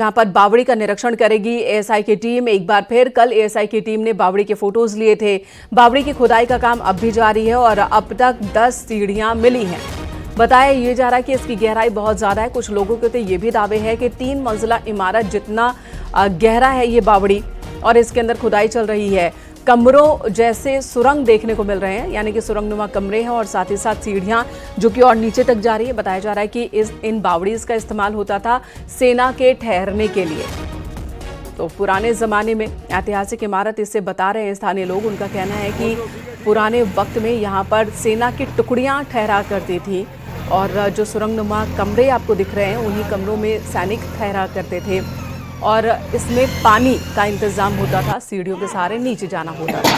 यहाँ पर बावड़ी का निरीक्षण करेगी एएसआई की टीम। एक बार फिर कल एएसआई की टीम ने बावड़ी के फोटोज लिए थे। बावड़ी की खुदाई का काम अब भी जारी है और अब तक 10 सीढ़ियां मिली हैं। बताया ये जा रहा है कि इसकी गहराई बहुत ज्यादा है। कुछ लोगों के तो ये भी दावे हैं कि 3 मंजिला इमारत जितना गहरा है ये बावड़ी और इसके अंदर खुदाई चल रही है। कमरों जैसे सुरंग देखने को मिल रहे हैं, यानी कि सुरंगनुमा कमरे हैं और साथ ही साथ सीढ़ियां जो कि और नीचे तक जा रही है। बताया जा रहा है कि इन बावड़ीज का इस्तेमाल होता था सेना के ठहरने के लिए। तो पुराने जमाने में ऐतिहासिक इमारत इससे बता रहे हैं स्थानीय लोग। उनका कहना है कि पुराने वक्त में यहाँ पर सेना की टुकड़ियां ठहरा करती थी और जो सुरंगनुमा कमरे आपको दिख रहे हैं उन्हीं कमरों में सैनिक ठहरा करते थे और इसमें पानी का इंतजाम होता था। सीढ़ियों के सहारे नीचे जाना होता था।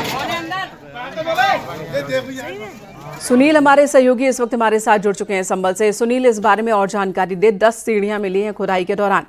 सुनील हमारे सहयोगी इस वक्त हमारे साथ जुड़ चुके हैं संभल से। सुनील, इस बारे में और जानकारी दे। 10 सीढ़ियां मिली हैं खुदाई के दौरान।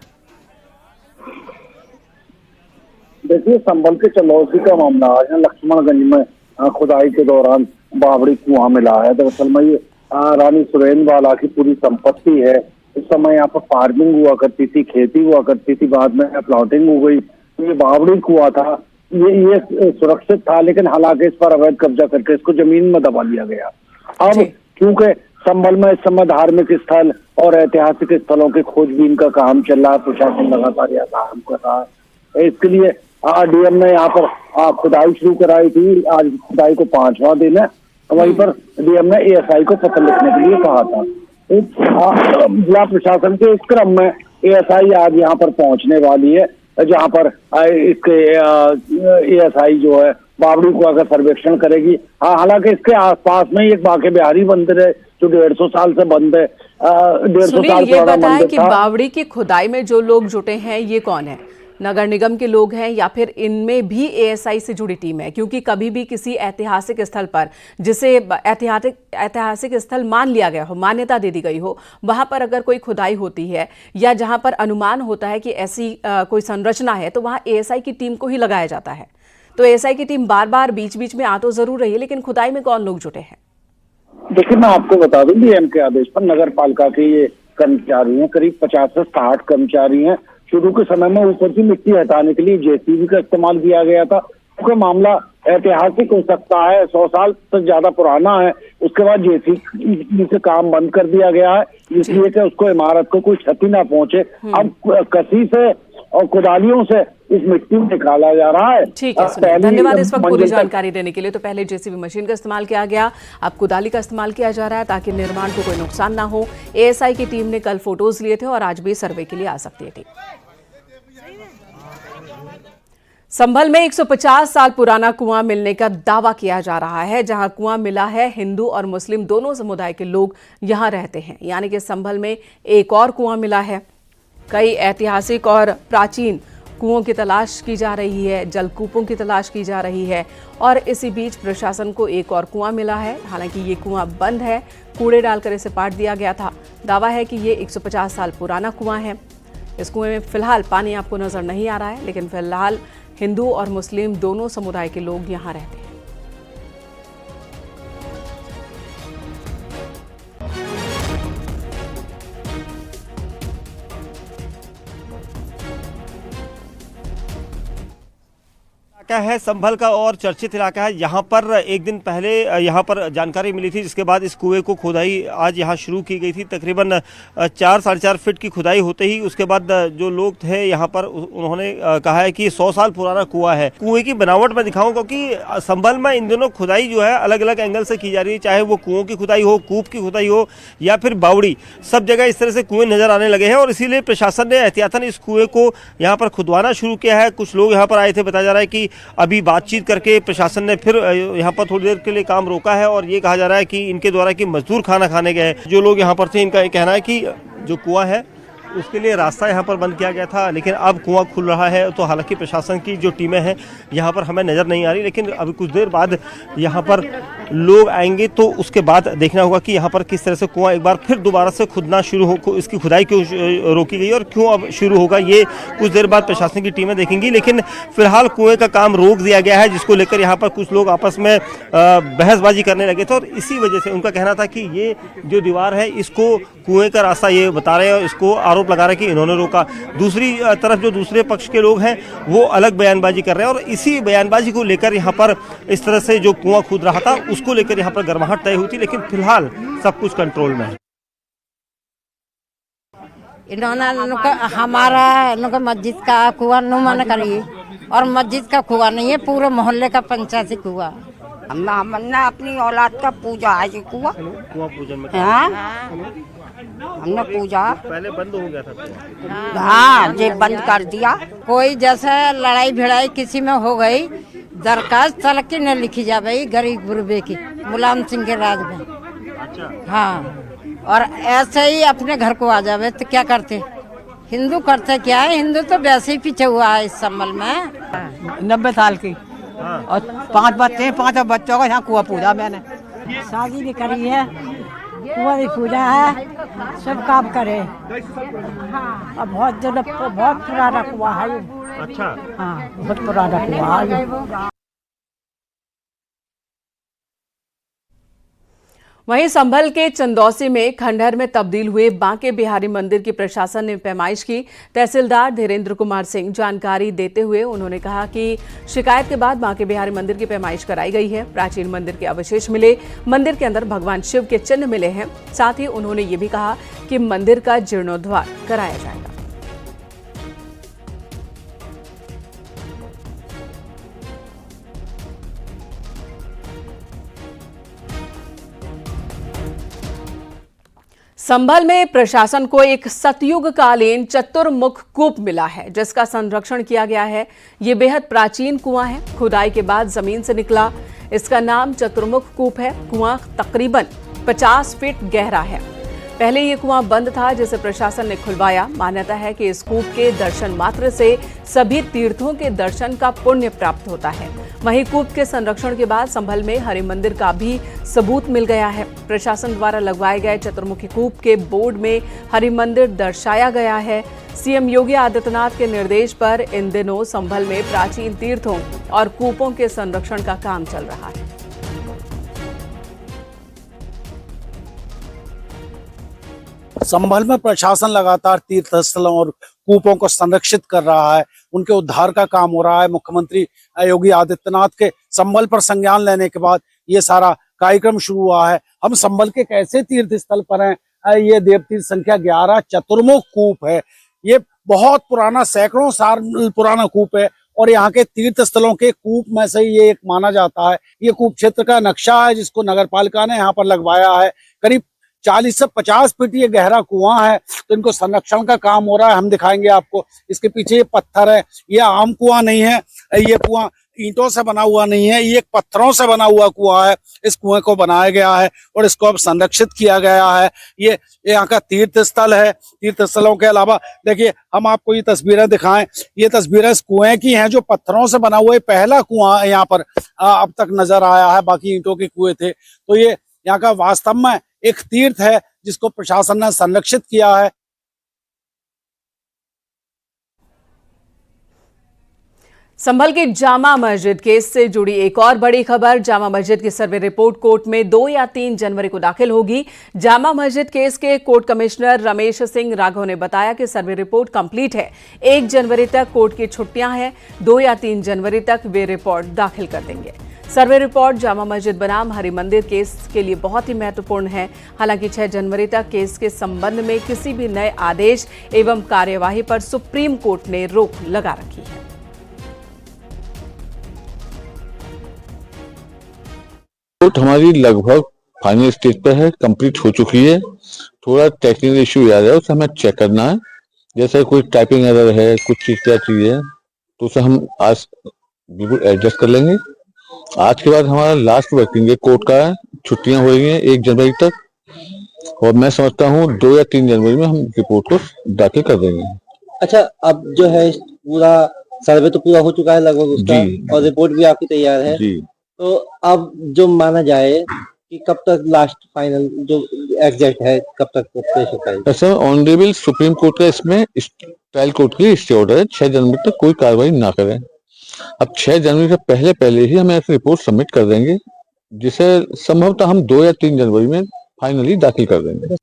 देखिए, संभल के चलौसी का मामला है। लक्ष्मणगंज में खुदाई के दौरान बावड़ी कुआं मिला है। दरअसल में ये रानी सुरेंद्रवाला की पूरी संपत्ति है। इस समय यहाँ पर फार्मिंग हुआ करती थी, खेती हुआ करती थी, बाद में प्लॉटिंग हो गई। तो ये बावड़ी कुआं था, ये सुरक्षित था, लेकिन हालांकि इस पर अवैध कब्जा करके इसको जमीन में दबा लिया गया। अब क्योंकि संभल में इस समय धार्मिक स्थल और ऐतिहासिक स्थलों के खोजबीन का काम चल रहा है, प्रशासन लगातार यह काम कर रहा है। इसके लिए डीएम ने यहाँ पर खुदाई शुरू कराई थी। आज खुदाई को 5वां दिन है। वहीं पर डीएम ने एएसआई को पत्र लिखने के लिए कहा था। जिला प्रशासन के इस क्रम में एएसआई आज यहाँ पर पहुंचने वाली है, जहाँ पर इसके एएसआई जो है बावड़ी कुआं का सर्वेक्षण करेगी। हालांकि इसके आसपास में एक बांके बिहारी मंदिर है जो 150 साल से बंद है। 150 साल ये बताएं कि बावड़ी की खुदाई में जो लोग जुटे हैं ये कौन है? नगर निगम के लोग हैं या फिर इनमें भी एएसआई से जुड़ी टीम है? क्योंकि कभी भी किसी ऐतिहासिक स्थल पर, जिसे ऐतिहासिक स्थल मान लिया गया हो, मान्यता दे दी गई हो, वहां पर अगर कोई खुदाई होती है या जहां पर अनुमान होता है कि ऐसी कोई संरचना है, तो वहां एएसआई की टीम को ही लगाया जाता है। तो एएसआई की टीम बार बार बीच बीच में आ तो जरूर रही है, लेकिन खुदाई में कौन लोग जुटे हैं? देखिए, मैं आपको बता दूं, डीएम के आदेश पर नगर पालिका के ये कर्मचारी हैं, करीब 50 से 60 कर्मचारी हैं। शुरू के समय में ऊपर की मिट्टी हटाने के लिए जेसीबी का इस्तेमाल किया गया था, क्योंकि मामला ऐतिहासिक हो सकता है, 100 साल से ज्यादा पुराना है। उसके बाद जेसीबी से काम बंद कर दिया गया है, इसलिए कि उसको इमारत को कोई क्षति ना पहुंचे। अब कसी से और कुदालियों से इस मिट्टी को निकाला जा रहा है। ठीक है, धन्यवाद इस वक्त पूरी जानकारी देने के लिए। तो पहले जेसीबी मशीन का इस्तेमाल किया गया, अब कुदाली का इस्तेमाल किया जा रहा है ताकि निर्माण को कोई नुकसान ना हो। एएसआई की टीम ने कल फोटोज लिए थे और आज भी सर्वे के लिए आ सकती थी। संभल में 150 साल पुराना कुआं मिलने का दावा किया जा रहा है। जहां कुआं मिला है, हिंदू और मुस्लिम दोनों समुदाय के लोग यहां रहते हैं। यानी कि संभल में एक और कुआं मिला है। कई ऐतिहासिक और प्राचीन कुओं की तलाश की जा रही है, जलकूपों की तलाश की जा रही है और इसी बीच प्रशासन को एक और कुआं मिला है। हालांकि ये कुआं बंद है, कूड़े डालकर इसे पाट दिया गया था। दावा है कि ये 150 साल पुराना कुआं है। इस कुएं में फिलहाल पानी आपको नजर नहीं आ रहा है, लेकिन फिलहाल हिंदू और मुस्लिम दोनों समुदाय के लोग यहाँ रहते हैं। इलाका है संभल का और चर्चित इलाका है। यहाँ पर एक दिन पहले यहाँ पर जानकारी मिली थी, जिसके बाद इस कुएं को खुदाई आज यहाँ शुरू की गई थी। तकरीबन 4 साढ़े 4 फीट की खुदाई होते ही उसके बाद जो लोग थे यहाँ पर उन्होंने कहा है कि 100 साल पुराना कुआं है। कुएं की बनावट में दिखाऊं, क्योंकि संभल में इन दोनों खुदाई जो है अलग अलग एंगल से की जा रही है, चाहे वो कुओं की खुदाई हो, कूप की खुदाई हो या फिर बावड़ी, सब जगह इस तरह से कुएं नजर आने लगे हैं और इसीलिए प्रशासन ने एहतियातन इस कुएं को यहाँ पर खुदवाना शुरू किया है। कुछ लोग यहाँ पर आए थे, बताया जा रहा है कि अभी बातचीत करके प्रशासन ने फिर यहाँ पर थोड़ी देर के लिए काम रोका है और ये कहा जा रहा है कि इनके द्वारा कि मजदूर खाना खाने गए। जो लोग यहाँ पर थे, इनका ये कहना है कि जो कुआं है उसके लिए रास्ता यहाँ पर बंद किया गया था, लेकिन अब कुआं खुल रहा है। तो हालांकि प्रशासन की जो टीमें हैं यहाँ पर हमें नज़र नहीं आ रही, लेकिन अभी कुछ देर बाद यहाँ पर लोग आएंगे तो उसके बाद देखना होगा कि यहाँ पर किस तरह से कुआं एक बार फिर दोबारा से खुदना शुरू हो, इसकी खुदाई क्यों रोकी गई और क्यों अब शुरू होगा, ये कुछ देर बाद प्रशासन की टीमें देखेंगी। लेकिन फिलहाल कुएं का काम रोक दिया गया है, जिसको लेकर यहाँ पर कुछ लोग आपस में बहसबाजी करने लगे थे और इसी वजह से उनका कहना था कि ये जो दीवार है इसको कुएं का रास्ता ये बता रहे हैं और इसको आरोप आरोप लगा रहे हैं कि इन्होंने रोका। दूसरी तरफ जो दूसरे पक्ष के लोग हैं वो अलग बयानबाजी कर रहे हैं और इसी बयानबाजी को लेकर यहाँ पर इस तरह से जो कुआं खुद रहा था उसको लेकर यहाँ पर गर्माहट तय हुई थी, लेकिन फिलहाल सब कुछ कंट्रोल में है। इन्होंने हमारा मस्जिद का कुआं नुमान करिए और मस्जिद का कुआं नहीं है, पूरे मोहल्ले का पंचायती कुआं। हमने अपनी औलाद का पूजा है ये कुआं पूजन में हाँ हमने पूजा पहले बंद हो गया था। हाँ ये बंद कर दिया। कोई जैसे लड़ाई भिड़ाई किसी में हो गई, दरखास्त तलक न लिखी जा भाई गरीब गुरबे की मुलायम सिंह के राज में। अच्छा। हाँ और ऐसे ही अपने घर को आ जावे तो क्या करते, हिंदू करते क्या है, हिंदू तो वैसे ही पीछे हुआ है इस संबल में। 90 साल की और 5 बच्चे, 5 बच्चों का यहाँ कुआं पूजा मैंने। शादी भी करी है, कुआं भी पूजा है, सब काम करे। अब बहुत पुराना कुआं है। अच्छा। हाँ बहुत पुराना कुआं है। वहीं संभल के चंदौसी में खंडहर में तब्दील हुए बांके बिहारी मंदिर की प्रशासन ने पैमाइश की। तहसीलदार धीरेन्द्र कुमार सिंह जानकारी देते हुए उन्होंने कहा कि शिकायत के बाद बांके बिहारी मंदिर की पैमाइश कराई गई है। प्राचीन मंदिर के अवशेष मिले, मंदिर के अंदर भगवान शिव के चिन्ह मिले हैं। साथ ही उन्होंने ये भी कहा कि मंदिर का जीर्णोद्धार कराया जाएगा। संभल में प्रशासन को एक सतयुग कालीन चतुर्मुख कूप मिला है, जिसका संरक्षण किया गया है। ये बेहद प्राचीन कुआं है, खुदाई के बाद जमीन से निकला। इसका नाम चतुर्मुख कूप है। कुआं तकरीबन 50 फीट गहरा है। पहले ये कुआं बंद था, जिसे प्रशासन ने खुलवाया। मान्यता है कि इस कूप के दर्शन मात्र से सभी तीर्थों के दर्शन का पुण्य प्राप्त होता है। वहीं कूप के संरक्षण के बाद संभल में हरि मंदिर का भी सबूत मिल गया है। प्रशासन द्वारा लगवाए गए चतुर्मुखी कूप के बोर्ड में हरि मंदिर दर्शाया गया है। सीएम योगी आदित्यनाथ के निर्देश पर इन दिनों संभल में प्राचीन तीर्थों और कूपों के संरक्षण का काम चल रहा है। संभल में प्रशासन लगातार तीर्थ स्थलों और कूपों को संरक्षित कर रहा है, उनके उद्धार का काम हो रहा है। मुख्यमंत्री योगी आदित्यनाथ के संभल पर संज्ञान लेने के बाद ये सारा कार्यक्रम शुरू हुआ है। हम संभल के कैसे तीर्थ स्थल पर हैं, ये देवतीर्थ संख्या 11 चतुर्मुख कूप है। ये बहुत पुराना, सैकड़ों साल पुराना कूप है और यहाँ के तीर्थ स्थलों के कूप में से ये एक माना जाता है। ये कूप क्षेत्र का नक्शा है, जिसको नगर पालिका ने यहाँ पर लगवाया है। करीब 40 से 50 फीट ये गहरा कुआं है, तो इनको संरक्षण का काम हो रहा है। हम दिखाएंगे आपको। इसके पीछे ये पत्थर है, ये आम कुआं नहीं है। ये कुआं ईंटों से बना हुआ नहीं है, ये पत्थरों से बना हुआ कुआं है। इस कुएं को बनाया गया है और इसको अब संरक्षित किया गया है। ये यहाँ का तीर्थ स्थल है। तीर्थ स्थलों के अलावा देखिए, हम आपको ये तस्वीरें दिखाएं। ये तस्वीरें इस कुएं की हैं, जो पत्थरों से बना हुआ पहला कुआं यहाँ पर अब तक नजर आया है। बाकी ईंटों के कुएं थे। तो ये यहाँ का वास्तव में एक तीर्थ है, जिसको प्रशासन ने संरक्षित किया है। संभल की जामा मस्जिद केस से जुड़ी एक और बड़ी खबर। जामा मस्जिद की सर्वे रिपोर्ट कोर्ट में 2 या 3 जनवरी को दाखिल होगी। जामा मस्जिद केस के कोर्ट कमिश्नर रमेश सिंह राघव ने बताया कि सर्वे रिपोर्ट कंप्लीट है। 1 जनवरी तक कोर्ट की छुट्टियां हैं। 2 या 3 जनवरी तक वे रिपोर्ट दाखिल कर देंगे। सर्वे रिपोर्ट जामा मस्जिद बनाम हरि मंदिर केस के लिए बहुत ही महत्वपूर्ण है। हालांकि 6 जनवरी तक केस के संबंध में किसी भी नए आदेश एवं कार्यवाही पर सुप्रीम कोर्ट ने रोक लगा रखी है। रिपोर्ट हमारी लगभग फाइनल स्टेज पे है, कंप्लीट हो चुकी है। थोड़ा टेक्निकल इश्यू याद है, उसे हमें चेक करना है। जैसे कोई टाइपिंग एरर है, कुछ चीज है, तो उसे हम आज बिल्कुल एडजस्ट कर लेंगे। आज के बाद हमारा लास्ट वर्किंग डे कोर्ट का है। छुट्टियां हो रही हैं 1 जनवरी तक और मैं समझता हूँ 2 या 3 जनवरी में हम रिपोर्ट को दाखिल कर देंगे। अच्छा, अब जो है पूरा सर्वे तो पूरा हो चुका है लगभग उसका, और रिपोर्ट भी आपकी तैयार है जी। तो अब जो माना जाए कि कब तक लास्ट फाइनल जो एग्जैक्ट है, कब तक पेश होता है? सर, ऑनरेबल सुप्रीम कोर्ट का इसमें ट्रायल कोर्ट की स्टे ऑर्डर है 6 जनवरी तक कोई कार्रवाई ना करें। अब 6 जनवरी से पहले ही हम ऐसी रिपोर्ट सबमिट कर देंगे, जिसे संभवतः हम 2 या 3 जनवरी में फाइनली दाखिल कर देंगे।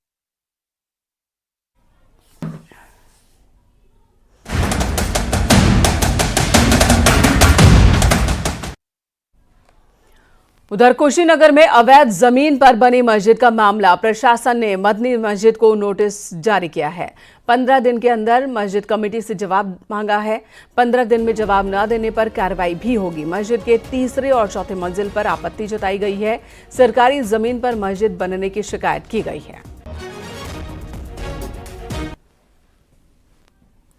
उधर कुशीनगर में अवैध जमीन पर बनी मस्जिद का मामला, प्रशासन ने मदनी मस्जिद को नोटिस जारी किया है। 15 दिन के अंदर मस्जिद कमेटी से जवाब मांगा है। 15 दिन में जवाब न देने पर कार्रवाई भी होगी। मस्जिद के तीसरे और चौथे मंजिल पर आपत्ति जताई गई है। सरकारी जमीन पर मस्जिद बनने की शिकायत की गई है।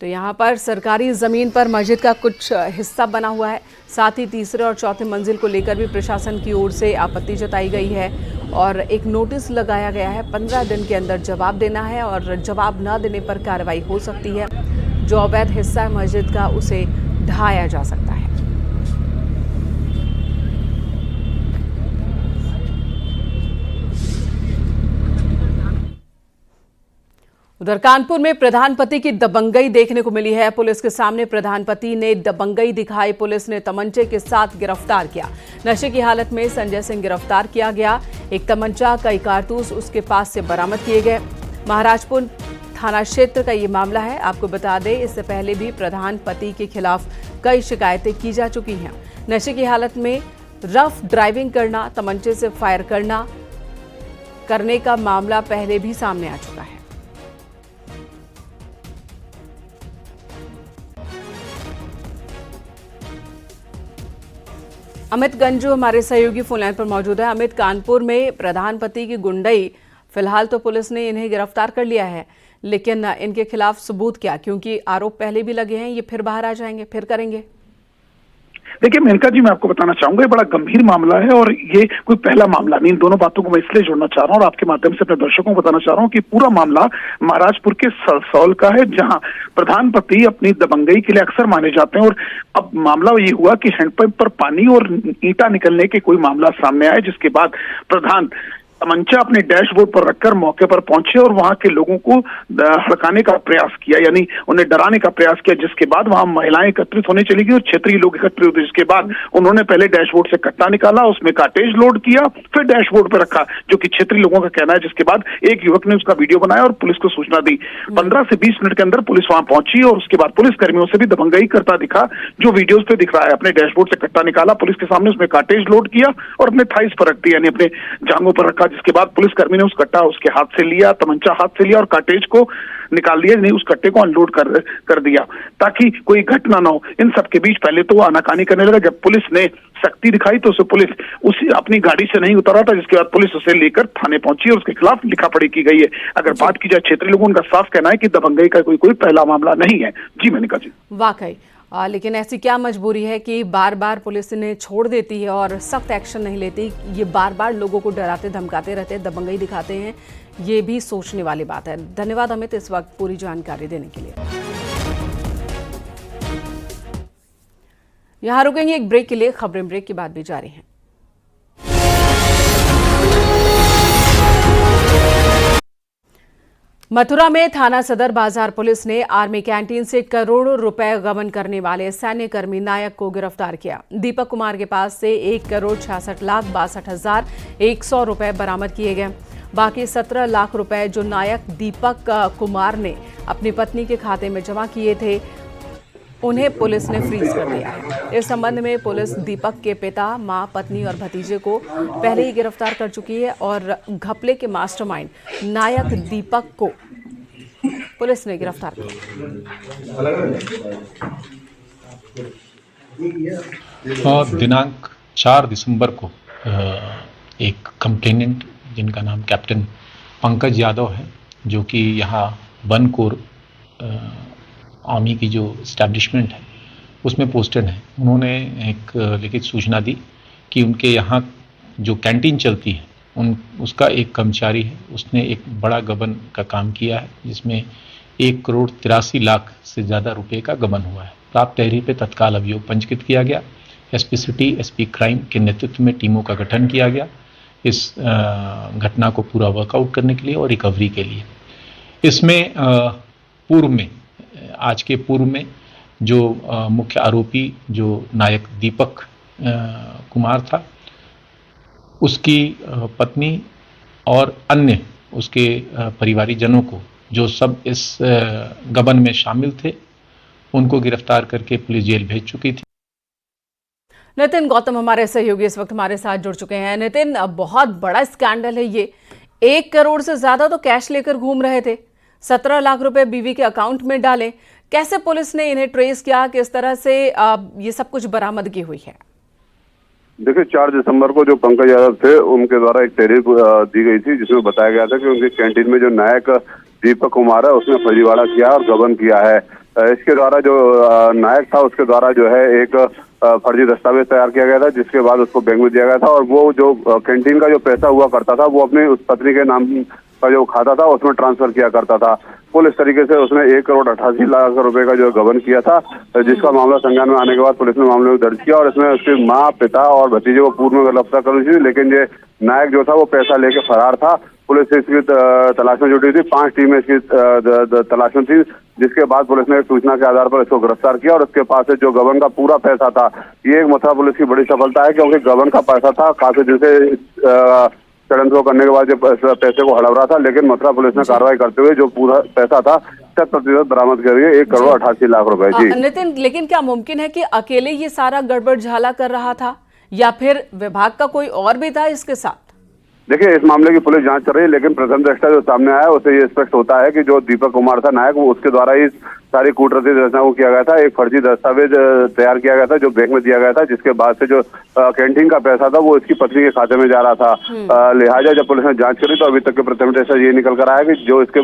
तो यहाँ पर सरकारी जमीन पर मस्जिद का कुछ हिस्सा बना हुआ है। साथ ही तीसरे और चौथे मंजिल को लेकर भी प्रशासन की ओर से आपत्ति जताई गई है और एक नोटिस लगाया गया है। 15 दिन के अंदर जवाब देना है और जवाब न देने पर कार्रवाई हो सकती है। जो अवैध हिस्सा है मस्जिद का, उसे ढाया जा सकता है। उधर कानपुर में प्रधानपति की दबंगई देखने को मिली है। पुलिस के सामने प्रधानपति ने दबंगई दिखाई। पुलिस ने तमंचे के साथ गिरफ्तार किया। नशे की हालत में संजय सिंह गिरफ्तार किया गया। एक तमंचा, कई कारतूस उसके पास से बरामद किए गए। महाराजपुर थाना क्षेत्र का ये मामला है। आपको बता दें, इससे पहले भी प्रधानपति के खिलाफ कई शिकायतें की जा चुकी हैं। नशे की हालत में रफ ड्राइविंग करना, तमंचे से फायर करने का मामला पहले भी सामने आ चुका है। अमित गंजू हमारे सहयोगी फोन लाइन पर मौजूद है। अमित, कानपुर में प्रधानपति की गुंडई, फिलहाल तो पुलिस ने इन्हें गिरफ्तार कर लिया है, लेकिन इनके खिलाफ सबूत क्या? क्योंकि आरोप पहले भी लगे हैं, ये फिर बाहर आ जाएंगे, फिर करेंगे। देखिए मेनका जी, मैं आपको बताना चाहूंगा, ये बड़ा गंभीर मामला है और ये कोई पहला मामला नहीं। इन दोनों बातों को मैं इसलिए जोड़ना चाह रहा हूँ और आपके माध्यम से अपने दर्शकों को बताना चाह रहा हूँ कि पूरा मामला महाराजपुर के सरसौल का है, जहां प्रधानपति अपनी दबंगई के लिए अक्सर माने जाते हैं। और अब मामला ये हुआ कि हैंडपंप पर पानी और ईंटा निकलने के कोई मामला सामने आया, जिसके बाद प्रधान तमंचा अपने डैशबोर्ड पर रखकर मौके पर पहुंचे और वहां के लोगों को हड़काने का प्रयास किया, यानी उन्हें डराने का प्रयास किया। जिसके बाद वहां महिलाएं एकत्रित होने चली गई और क्षेत्रीय लोग एकत्रित हुए। जिसके बाद उन्होंने पहले डैशबोर्ड से कट्टा निकाला, उसमें कार्टेज लोड किया, फिर डैशबोर्ड पर रखा, जो कि क्षेत्रीय लोगों का कहना है। जिसके बाद एक युवक ने उसका वीडियो बनाया और पुलिस को सूचना दी। 15 से 20 मिनट के अंदर पुलिस वहां पहुंची और उसके बाद पुलिस कर्मियों से भी दबंगई करता दिखा, जो वीडियोज पे दिख रहा है। अपने डैशबोर्ड से कट्टा निकाला पुलिस के सामने, उसमें कार्टेज लोड किया और अपने थाइस पर रख दिया, यानी अपने जांघों पर रखा। जिसके बाद पुलिसकर्मी ने उस कट्टा उसके हाथ से लिया, तमंचा हाथ से लिया और कार्टेज को निकाल लिया, नहीं उस कट्टे को अनलोड कर दिया ताकि कोई घटना ना हो। इन सब के बीच पहले तो वो आनाकानी करने लगा। जब पुलिस ने सख्ती दिखाई तो उसे पुलिस उसी अपनी गाड़ी से नहीं उतरा था। जिसके बाद पुलिस उसे लेकर थाने पहुंची और उसके खिलाफ लिखापढ़ी की गई है। अगर बात की जाए क्षेत्रीय लोगों, उनका साफ कहना है कि दबंगई का कोई पहला मामला नहीं है। जी मेनका जी, वाकई लेकिन ऐसी क्या मजबूरी है कि बार बार पुलिस इन्हें छोड़ देती है और सख्त एक्शन नहीं लेती? ये बार बार लोगों को डराते धमकाते रहते हैं, दबंगई दिखाते हैं। ये भी सोचने वाली बात है। धन्यवाद अमित इस वक्त पूरी जानकारी देने के लिए। यहाँ रुकेंगे एक ब्रेक के लिए। खबरें ब्रेक के बाद भी जारी हैं। मथुरा में थाना सदर बाजार पुलिस ने आर्मी कैंटीन से करोड़ों रुपए गबन करने वाले सैन्य कर्मी नायक को गिरफ्तार किया। दीपक कुमार के पास से 1,66,62,100 रुपए बरामद किए गए। बाकी 17 लाख रुपए जो नायक दीपक कुमार ने अपनी पत्नी के खाते में जमा किए थे, उन्हें पुलिस ने फ्रीज कर दिया है। इस संबंध में पुलिस दीपक के पिता, मां, पत्नी और भतीजे को पहले ही गिरफ्तार कर चुकी है और घपले के मास्टरमाइंड नायक दीपक को पुलिस ने गिरफ्तार किया। दिनांक 4 दिसंबर को एक कंप्लेनेंट जिनका नाम कैप्टन पंकज यादव है, जो कि यहाँ बनकोर आर्मी की जो इस्टेब्लिशमेंट है उसमें पोस्टेड है, उन्होंने एक लिखित सूचना दी कि उनके यहाँ जो कैंटीन चलती है उसका एक कर्मचारी है, उसने एक बड़ा गबन का काम किया है, जिसमें 1,83,00,000 से ज़्यादा रुपए का गबन हुआ है। प्राप्त तहरीर पे तत्काल अभियोग पंजीकृत किया गया। एसपी सिटी, एसपी क्राइम के नेतृत्व में टीमों का गठन किया गया इस घटना को पूरा वर्कआउट करने के लिए और रिकवरी के लिए। इसमें आज के पूर्व में जो मुख्य आरोपी जो नायक दीपक कुमार था, उसकी पत्नी और अन्य उसके परिवारीजनों को, जो सब इस गबन में शामिल थे, उनको गिरफ्तार करके पुलिस जेल भेज चुकी थी। नितिन गौतम हमारे सहयोगी इस वक्त हमारे साथ जुड़ चुके हैं। नितिन, बहुत बड़ा स्कैंडल है ये। 1 करोड़ से ज्यादा तो कैश लेकर घूम रहे थे, 17 लाख रुपए बीवी के अकाउंट में डाले। कैसे पुलिस ने इन्हें ट्रेस किया, किस तरह से ये सब कुछ बरामदगी हुई है? देखिए, 4 दिसंबर को जो पंकज यादव थे उनके द्वारा एक तहरीर दी गई थी जिसमें बताया गया था कि उनकी कैंटीन में जो नायक दीपक कुमार है उसने फर्जीवाड़ा किया और गबन किया है। इसके द्वारा जो नायक था उसके द्वारा जो है एक फर्जी दस्तावेज तैयार किया गया था, जिसके बाद उसको बैंक में दिया गया था और वो जो कैंटीन का जो पैसा हुआ करता था वो अपनी उस पत्नी के नाम का जो खाता था उसमें ट्रांसफर किया करता था। कुल इस तरीके से उसने 1 करोड़ 88 लाख रुपए का जो गबन किया था, जिसका मामला संज्ञान में आने के बाद पुलिस ने मामले में दर्ज किया और इसमें उसकी माँ, पिता और भतीजे को पूर्व में गिरफ्तार कर ली थी। लेकिन ये नायक जो था वो पैसा लेके फरार था। पुलिस इसकी तलाश में जुटी थी, 5 टीमें इसकी तलाश में थी, जिसके बाद पुलिस ने सूचना के आधार पर इसको गिरफ्तार किया और उसके पास से जो गबन का पूरा पैसा था, ये एक मथुरा पुलिस की बड़ी सफलता है क्योंकि गबन का पैसा था काफी दिन से षड्यंत्र को करने के बाद जो पैसे को हड़प रहा था, लेकिन मथुरा पुलिस ने कार्रवाई करते हुए जो पूरा पैसा था 100% बरामद कर रही है, 1 करोड़ 88 लाख रुपए। जी नितिन, लेकिन क्या मुमकिन है कि अकेले ये सारा गड़बड़ झाला कर रहा था या फिर विभाग का कोई और भी था इसके साथ? देखिए, इस मामले की पुलिस जांच कर रही है, लेकिन प्रथम दृष्टया जो सामने आया उससे ये स्पष्ट होता है कि जो दीपक कुमार था नायक, वो उसके द्वारा ही सारी कूटनीतिक रचना को किया गया था। एक फर्जी दस्तावेज तैयार किया गया था जो बैंक में दिया गया था, जिसके बाद से जो कैंटीन का पैसा था वो इसकी पत्नी के खाते में जा रहा था। लिहाजा जब पुलिस ने जांच करी तो अभी तक के प्रथम दृष्टया ये निकल कर आया कि जो इसके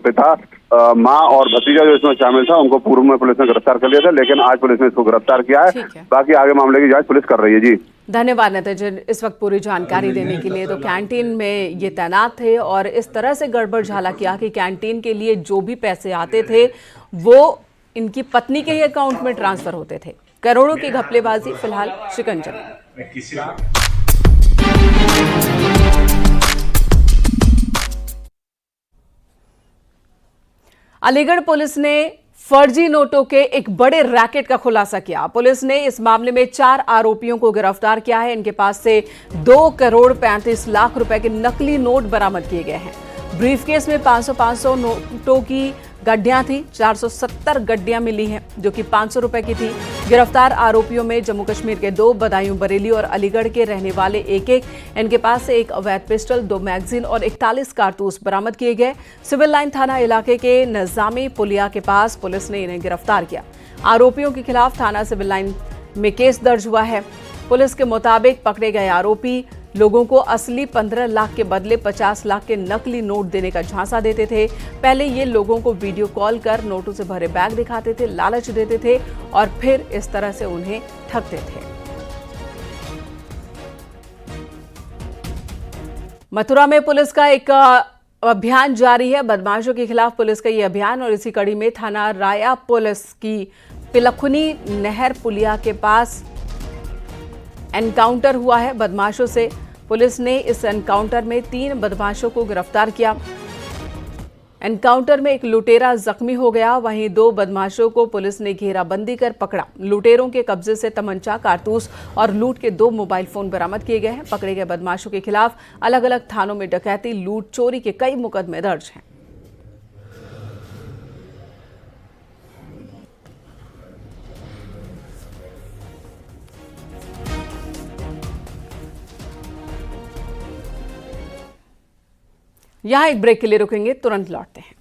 पिता, माँ और भतीजा जो इसमें शामिल था उनको पूर्व में पुलिस ने गिरफ्तार कर लिया था, लेकिन आज पुलिस ने इसको गिरफ्तार किया है। बाकी आगे मामले की जांच पुलिस कर रही है। जी धन्यवाद नितिन इस वक्त पूरी जानकारी देने के लिए। तो कैंटीन में ये तैनात थे और इस तरह से गड़बड़ झाला किया कि कैंटीन के लिए जो भी पैसे आते थे वो इनकी पत्नी के ही अकाउंट में ट्रांसफर होते थे। करोड़ों की घपलेबाजी फिलहाल शिकंजा। अलीगढ़ पुलिस ने फर्जी नोटों के एक बड़े रैकेट का खुलासा किया। पुलिस ने इस मामले में 4 आरोपियों को गिरफ्तार किया है। इनके पास से 2 करोड़ 35 लाख रुपए के नकली नोट बरामद किए गए हैं। ब्रीफकेस में 500 नोटों की गड्डियां थी, 470 गड्डियां मिली हैं जो कि 500 रुपए की थी। गिरफ्तार आरोपियों में जम्मू कश्मीर के 2, बदायूं बरेली और अलीगढ़ के रहने वाले एक। इनके पास से एक अवैध पिस्टल, 2 मैगजीन और 41 कारतूस बरामद किए गए। सिविल लाइन थाना इलाके के नजामी पुलिया के पास पुलिस ने इन्हें गिरफ्तार किया। आरोपियों के खिलाफ थाना सिविल लाइन में केस दर्ज हुआ है। पुलिस के मुताबिक पकड़े गए आरोपी लोगों को असली 15 लाख के बदले 50 लाख के नकली नोट देने का झांसा देते थे। पहले ये लोगों को वीडियो कॉल कर नोटों से भरे बैग दिखाते थे, लालच देते थे और फिर इस तरह से उन्हें ठगते थे। मथुरा में पुलिस का एक अभियान जारी है। बदमाशों के खिलाफ पुलिस का ये अभियान और इसी कड़ी में थाना राया पुलिस की पिलखुनी नहर पुलिया के पास एनकाउंटर हुआ है बदमाशों से। पुलिस ने इस एनकाउंटर में 3 बदमाशों को गिरफ्तार किया। एनकाउंटर में एक लुटेरा जख्मी हो गया, वहीं 2 बदमाशों को पुलिस ने घेराबंदी कर पकड़ा। लुटेरों के कब्जे से तमंचा, कारतूस और लूट के 2 मोबाइल फोन बरामद किए गए हैं। पकड़े गए बदमाशों के खिलाफ अलग अलग थानों में डकैती, लूट, चोरी के कई मुकदमे दर्ज हैं। यहां एक ब्रेक के लिए रुकेंगे, तुरंत लौटते हैं।